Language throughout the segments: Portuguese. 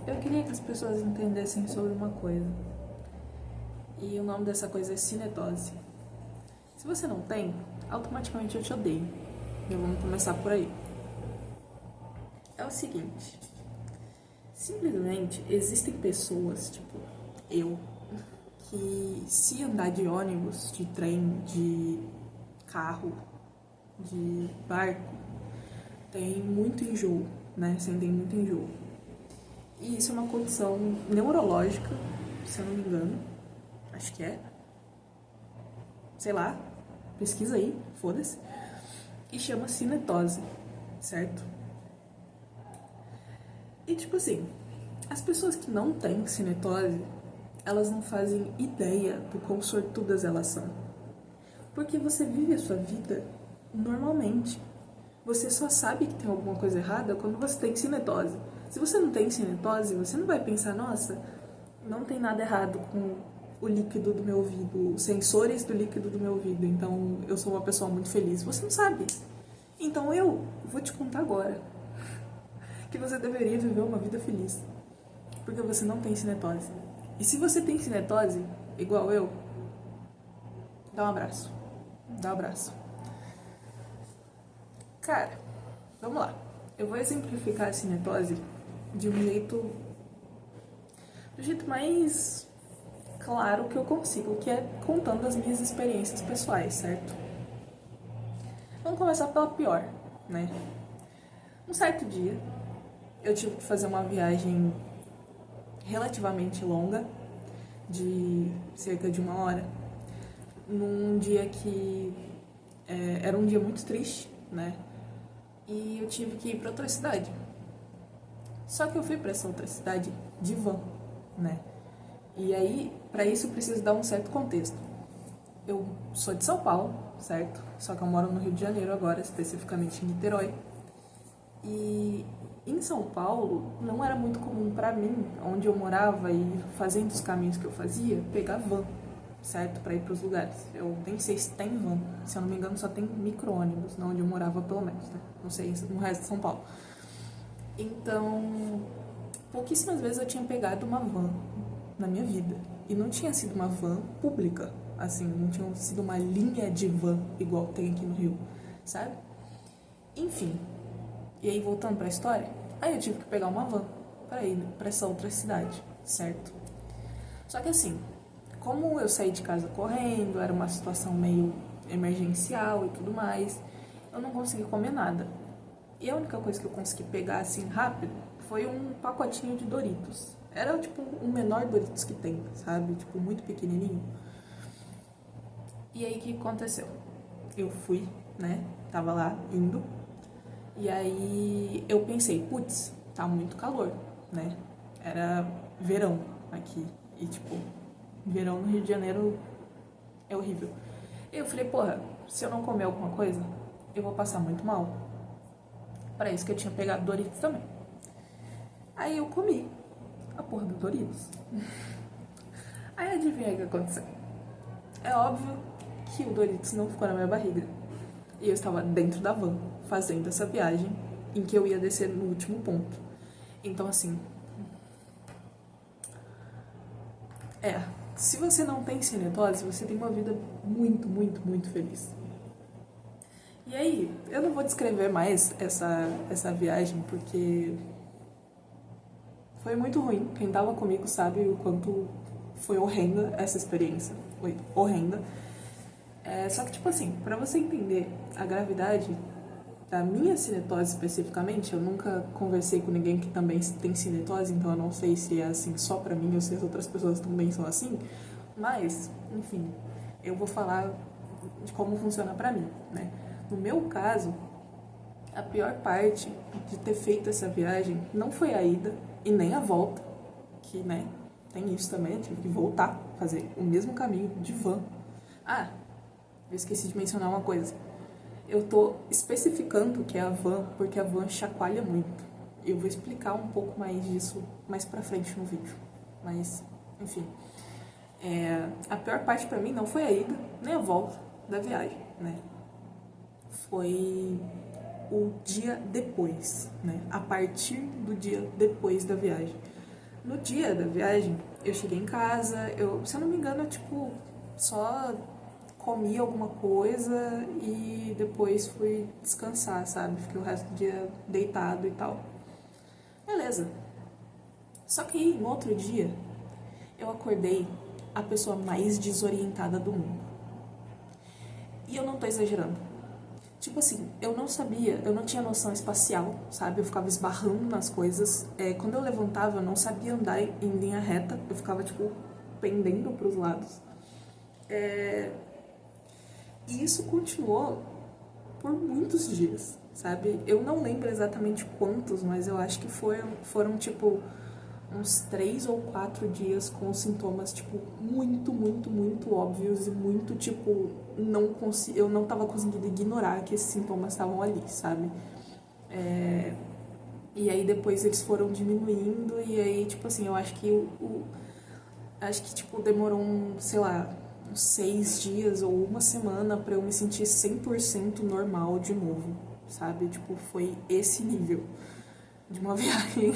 Eu queria que as pessoas entendessem sobre uma coisa. E o nome dessa coisa é cinetose. Se você não tem, automaticamente eu te odeio. E vamos começar por aí. É o seguinte. Simplesmente existem pessoas, tipo eu, que se andar de ônibus, de trem, de carro, de barco, tem muito enjoo, né? Sentem muito enjoo. E isso é uma condição neurológica, se eu não me engano. Acho que é. Sei lá. Pesquisa aí, foda-se. E chama cinetose, certo? E tipo assim, as pessoas que não têm cinetose, elas não fazem ideia do quão sortudas elas são. Porque você vive a sua vida normalmente. Você só sabe que tem alguma coisa errada quando você tem cinetose. Se você não tem cinetose, você não vai pensar, nossa, não tem nada errado com o líquido do meu ouvido, os sensores do líquido do meu ouvido, então eu sou uma pessoa muito feliz. Você não sabe. Então eu vou te contar agora que você deveria viver uma vida feliz. Porque você não tem cinetose. E se você tem cinetose, igual eu, dá um abraço. Dá um abraço. Cara, vamos lá. Eu vou exemplificar a cinetose de um jeito... do jeito mais claro que eu consigo, que é contando as minhas experiências pessoais, certo? Vamos começar pela pior, né? Um certo dia, eu tive que fazer uma viagem relativamente longa, de cerca de 1 hora, num dia que era um dia muito triste, né? E eu tive que ir para outra cidade. Só que eu fui para essa outra cidade de van, né? E aí, para isso, eu preciso dar um certo contexto. Eu sou de São Paulo, certo? Só que eu moro no Rio de Janeiro agora, especificamente em Niterói. E em São Paulo, não era muito comum para mim, onde eu morava e fazendo os caminhos que eu fazia, pegar van, certo? Para ir para os lugares. Eu nem sei se tem van. Se eu não me engano, só tem micro-ônibus, onde eu morava pelo menos, né? Não sei no resto de São Paulo. Então, pouquíssimas vezes eu tinha pegado uma van na minha vida. E não tinha sido uma van pública, assim, não tinha sido uma linha de van igual tem aqui no Rio, sabe? Enfim. E aí, voltando pra história, aí eu tive que pegar uma van para ir pra essa outra cidade, certo? Só que assim, como eu saí de casa correndo, era uma situação meio emergencial e tudo mais, eu não consegui comer nada. E a única coisa que eu consegui pegar assim rápido foi um pacotinho de Doritos. Era tipo o menor Doritos que tem, sabe? Tipo, muito pequenininho. E aí, o que aconteceu? Eu fui, né? Tava lá, indo. E aí, eu pensei, putz, tá muito calor, né? Era verão aqui. E, tipo, verão no Rio de Janeiro é horrível. Eu falei, porra, se eu não comer alguma coisa, eu vou passar muito mal. Para isso que eu tinha pegado Doritos também. Aí eu comi a porra do Doritos. Aí adivinha o que aconteceu? É óbvio que o Doritos não ficou na minha barriga. E eu estava dentro da van, fazendo essa viagem em que eu ia descer no último ponto. Então, assim... se você não tem cinetose, você tem uma vida muito, muito, muito feliz. E aí, eu não vou descrever mais essa viagem, porque... foi muito ruim. Quem tava comigo sabe o quanto foi horrenda essa experiência. Foi horrenda. Só que, tipo assim, pra você entender a gravidade da minha cinetose especificamente, eu nunca conversei com ninguém que também tem cinetose, então eu não sei se é assim só pra mim ou se as outras pessoas também são assim. Mas, enfim, eu vou falar de como funciona pra mim, né? No meu caso, a pior parte de ter feito essa viagem não foi a ida e nem a volta, que, né, tem isso também, eu tive que voltar, fazer o mesmo caminho de van. Ah, eu esqueci de mencionar uma coisa. Eu tô especificando que é a van, porque a van chacoalha muito. Eu vou explicar um pouco mais disso mais pra frente no vídeo. Mas, enfim. A pior parte pra mim não foi a ida, nem a volta da viagem, né? Foi o dia depois, né? A partir do dia depois da viagem. No dia da viagem, eu cheguei em casa, se eu não me engano, eu, tipo, só comi alguma coisa e depois fui descansar, sabe? Fiquei o resto do dia deitado e tal. Beleza. Só que aí, no outro dia, eu acordei a pessoa mais desorientada do mundo. E eu não tô exagerando. Tipo assim, eu não sabia, eu não tinha noção espacial, sabe? Eu ficava esbarrando nas coisas. Quando eu levantava, eu não sabia andar em linha reta. Eu ficava, tipo, pendendo pros lados. E isso continuou por muitos dias, sabe? Eu não lembro exatamente quantos, mas eu acho que foram tipo, uns 3 ou 4 dias com sintomas, tipo, muito, muito, muito óbvios e muito, tipo, eu não tava conseguindo ignorar que esses sintomas estavam ali, sabe? E aí depois eles foram diminuindo e aí, tipo assim, eu acho que acho que, tipo, demorou sei lá, uns 6 dias ou uma semana pra eu me sentir 100% normal de novo, sabe? Tipo, foi esse nível de uma viagem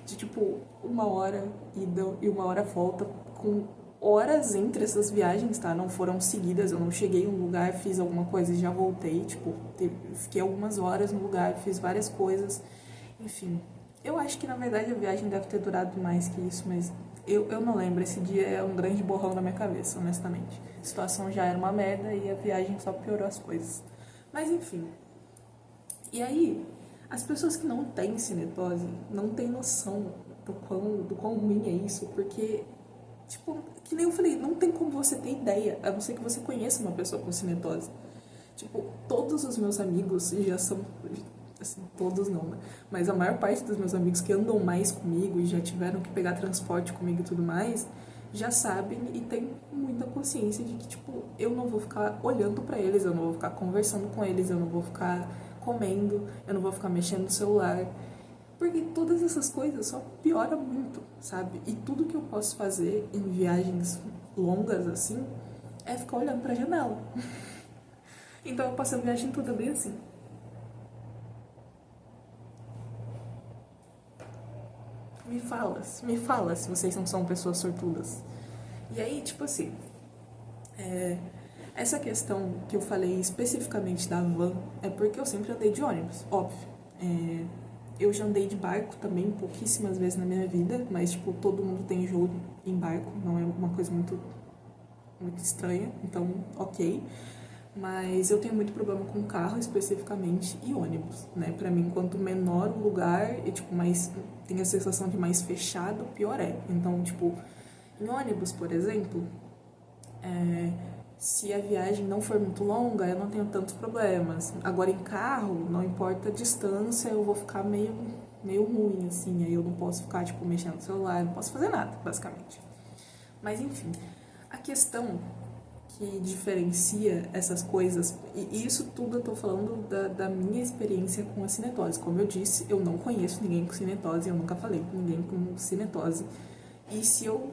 de, tipo, 1 hora ida e 1 hora volta, com horas entre essas viagens, tá? Não foram seguidas, eu não cheguei em um lugar, fiz alguma coisa e já voltei, tipo, fiquei algumas horas no lugar, fiz várias coisas, enfim. Eu acho que, na verdade, a viagem deve ter durado mais que isso, mas eu não lembro. Esse dia é um grande borrão na minha cabeça, honestamente. A situação já era uma merda e a viagem só piorou as coisas. Mas, enfim. E aí, as pessoas que não têm cinetose não têm noção do quão ruim é isso, porque, tipo, que nem eu falei, não tem como você ter ideia, a não ser que você conheça uma pessoa com cinetose. Tipo, todos os meus amigos já são, assim, todos não, né? Mas a maior parte dos meus amigos que andam mais comigo e já tiveram que pegar transporte comigo e tudo mais, já sabem e têm muita consciência de que, tipo, eu não vou ficar olhando pra eles, eu não vou ficar conversando com eles, eu não vou ficar comendo, eu não vou ficar mexendo no celular. Porque todas essas coisas só pioram muito, sabe? E tudo que eu posso fazer em viagens longas assim é ficar olhando pra janela. Então eu passo a viagem toda bem assim. Me fala se vocês não são pessoas sortudas. E aí, tipo assim, essa questão que eu falei especificamente da van é porque eu sempre andei de ônibus, óbvio. Eu já andei de barco também pouquíssimas vezes na minha vida, mas, tipo, todo mundo tem jogo em barco, não é uma coisa muito, muito estranha, então, ok. Mas eu tenho muito problema com carro especificamente e ônibus, né? Pra mim, quanto menor o lugar e, tipo, mais tem a sensação de mais fechado, pior é. Então, tipo, em ônibus, por exemplo, se a viagem não for muito longa, eu não tenho tantos problemas. Agora, em carro, não importa a distância, eu vou ficar meio ruim, assim. Aí eu não posso ficar, tipo, mexendo no celular, não posso fazer nada, basicamente. Mas, enfim, a questão que diferencia essas coisas, e isso tudo eu tô falando da minha experiência com a cinetose. Como eu disse, eu não conheço ninguém com cinetose, eu nunca falei com ninguém com cinetose. E se eu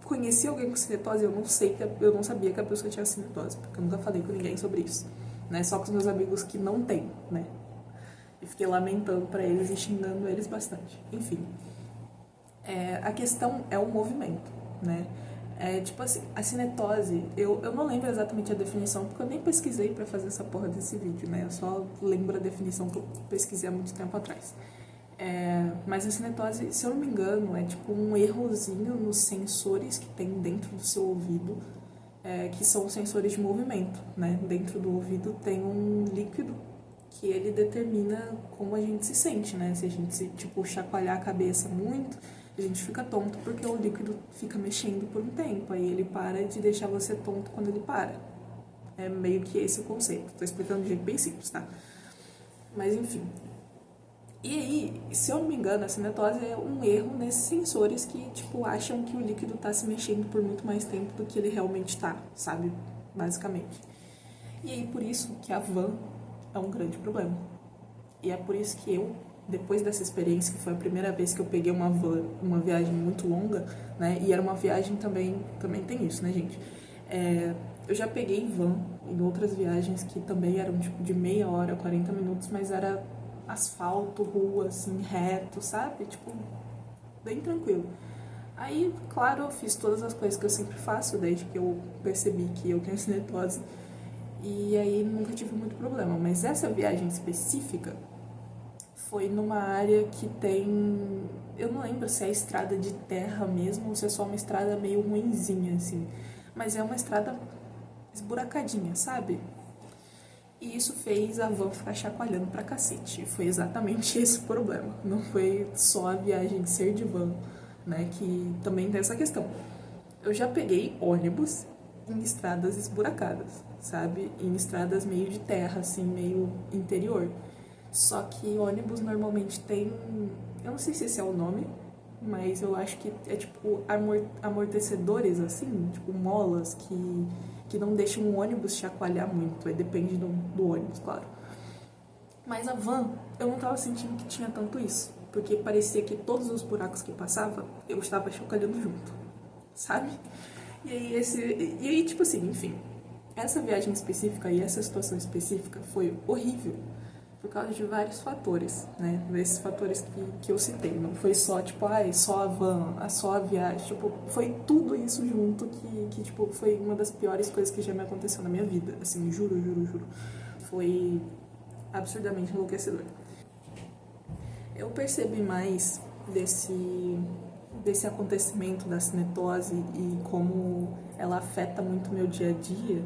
conheci alguém com cinetose, eu não sabia que a pessoa tinha cinetose, porque eu nunca falei com ninguém sobre isso, né? Só com os meus amigos que não têm, né? E fiquei lamentando pra eles e xingando eles bastante. Enfim, a questão é o movimento, né? Tipo assim, a cinetose, eu não lembro exatamente a definição, porque eu nem pesquisei pra fazer essa porra desse vídeo, né? Eu só lembro a definição que eu pesquisei há muito tempo atrás. Mas a cinetose, se eu não me engano, é tipo um errozinho nos sensores que tem dentro do seu ouvido, que são os sensores de movimento, né? Dentro do ouvido tem um líquido que ele determina como a gente se sente, né? Se a gente se, tipo, chacoalhar a cabeça muito, a gente fica tonto porque o líquido fica mexendo por um tempo, aí ele para de deixar você tonto quando ele para. É meio que esse o conceito. Tô explicando de jeito bem simples, tá? Mas enfim. E aí, se eu não me engano, a cinetose é um erro nesses sensores que, tipo, acham que o líquido tá se mexendo por muito mais tempo do que ele realmente tá, sabe? Basicamente. E aí, por isso que a van é um grande problema. E é por isso que eu, depois dessa experiência, que foi a primeira vez que eu peguei uma van, uma viagem muito longa, né? E era uma viagem também tem isso, né, gente? Eu já peguei van em outras viagens que também eram, tipo, de meia hora, 40 minutos, mas era asfalto, rua, assim, reto, sabe? Tipo, bem tranquilo. Aí, claro, eu fiz todas as coisas que eu sempre faço, desde que eu percebi que eu tenho cinetose. E aí nunca tive muito problema. Mas essa viagem específica foi numa área que tem... Eu não lembro se é estrada de terra mesmo ou se é só uma estrada meio ruinzinha, assim. Mas é uma estrada esburacadinha, sabe? E isso fez a van ficar chacoalhando pra cacete. Foi exatamente esse o problema. Não foi só a viagem de ser de van, né? Que também tem essa questão. Eu já peguei ônibus em estradas esburacadas, sabe? Em estradas meio de terra, assim, meio interior. Só que ônibus normalmente tem... Eu não sei se esse é o nome, mas eu acho que é tipo amortecedores, assim, tipo molas que não deixam o ônibus chacoalhar muito. Aí depende do ônibus, claro. Mas a van, eu não tava sentindo que tinha tanto isso. Porque parecia que todos os buracos que passava, eu estava chacoalhando junto, sabe? E aí, tipo assim, enfim. Essa viagem específica e essa situação específica foi horrível por causa de vários fatores, né? Esses fatores que eu citei. Não foi só, tipo, só a van, só a viagem. Tipo, foi tudo isso junto que, tipo, foi uma das piores coisas que já me aconteceu na minha vida. Assim, juro, juro, juro. Foi absurdamente enlouquecedor. Eu percebi mais desse acontecimento da cinetose e como ela afeta muito meu dia a dia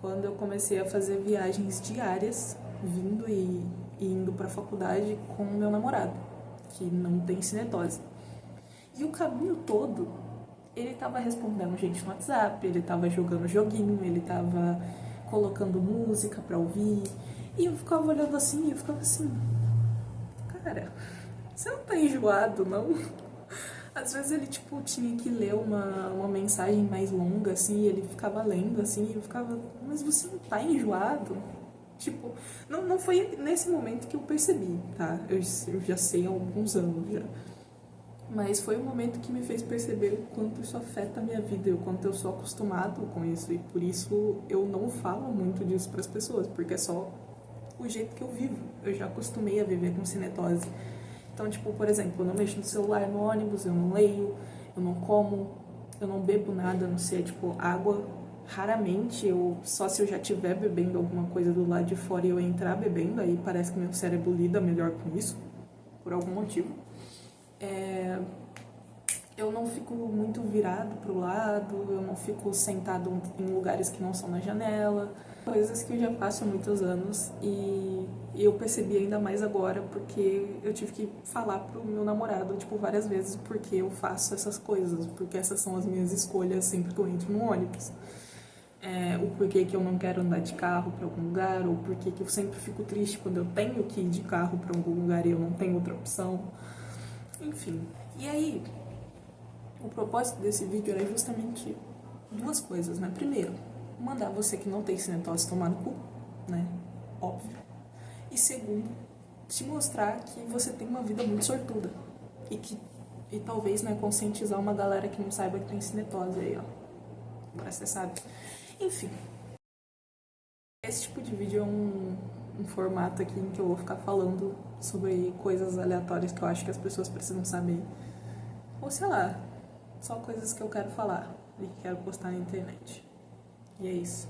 quando eu comecei a fazer viagens diárias, vindo e indo para a faculdade com o meu namorado, que não tem cinetose. E o caminho todo, ele tava respondendo gente no WhatsApp, ele tava jogando joguinho, ele tava colocando música pra ouvir. E eu ficava olhando assim, e eu ficava assim, cara, você não tá enjoado, não? Às vezes ele, tipo, tinha que ler uma mensagem mais longa, assim, e ele ficava lendo, assim, e eu ficava, mas você não tá enjoado? Tipo, não foi nesse momento que eu percebi, tá? Eu já sei há alguns anos já. Mas foi um momento que me fez perceber o quanto isso afeta a minha vida e o quanto eu sou acostumado com isso. E por isso eu não falo muito disso para as pessoas, porque é só o jeito que eu vivo. Eu já acostumei a viver com cinetose. Então, tipo, por exemplo, eu não mexo no celular no ônibus, eu não leio, eu não como, eu não bebo nada, a não ser, tipo, água. Raramente, só se eu já estiver bebendo alguma coisa do lado de fora e eu entrar bebendo, aí parece que meu cérebro lida melhor com isso, por algum motivo. Eu não fico muito virado pro lado, eu não fico sentado em lugares que não são na janela. Coisas que eu já faço há muitos anos e eu percebi ainda mais agora porque eu tive que falar pro meu namorado, tipo, várias vezes porque eu faço essas coisas, porque essas são as minhas escolhas sempre que eu entro no ônibus. O porquê que eu não quero andar de carro para algum lugar, ou porquê que eu sempre fico triste quando eu tenho que ir de carro para algum lugar e eu não tenho outra opção. Enfim. E aí, o propósito desse vídeo era justamente duas coisas, né? Primeiro, mandar você que não tem cinetose tomar no cu, né? Óbvio. E segundo, te mostrar que você tem uma vida muito sortuda. E talvez, né, conscientizar uma galera que não saiba que tem cinetose aí, ó. Agora você sabe. Enfim. Esse tipo de vídeo é um formato aqui em que eu vou ficar falando sobre coisas aleatórias que eu acho que as pessoas precisam saber. Ou sei lá, só coisas que eu quero falar e que quero postar na internet. E é isso.